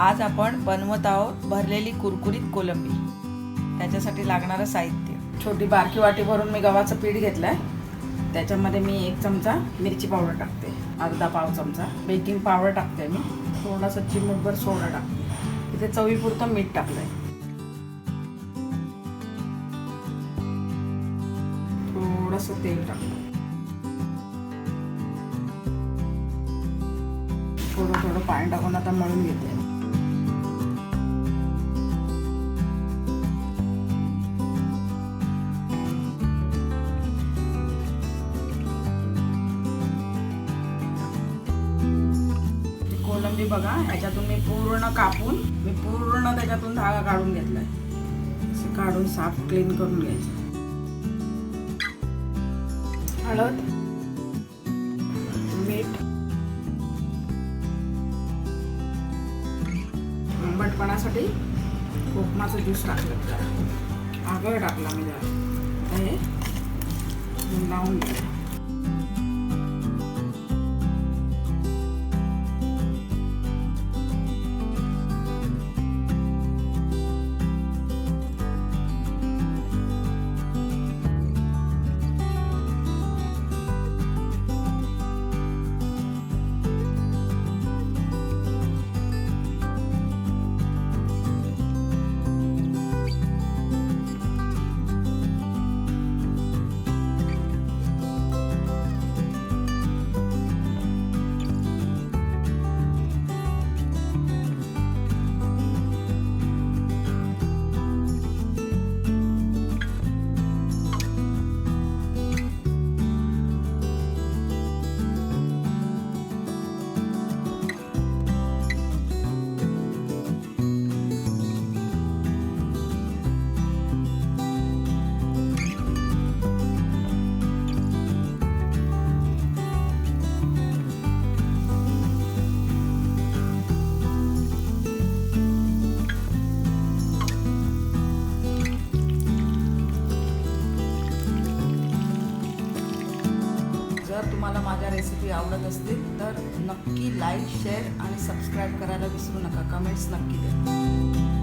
आज आपण बनवत आहोत भरलेली कुरकुरीत कोलंबी। त्याच्यासाठी लागणारं साहित्य, छोटी बारकी वाटी भरून मी गव्हाचं पीठ घेतलंय। त्याच्यामध्ये मी 1 चमचा मिरची पावडर टाकते, अर्धा पाव चमचा बेकिंग पावडर टाकते, मी थोडासा चिमूटभर सोडा टाकते, इथे चवीपुरतं मीठ टाकलंय, थोडंसं तेल टाकलं, थोडं थोडं पाणी टाकून आता मळून घेते। कोलंबी बघा, ह्याच्यातून मी पूर्ण कापून पूर्ण त्याच्यातून धागा काढून घेतलाय, असं काढून साफ क्लीन करून घ्यायचं। हळद, मीठ, आंबटपणासाठी कोकमाचं ज्यूस टाकलं, आगळ टाकला मी जरा, हे लावून घ्या। जर तुम्हाला माझ्या रेसिपी आवडत असतील तर नक्की लाईक, शेअर आणि सबस्क्राईब करायला विसरू नका। कमेंट्स नक्की द्या।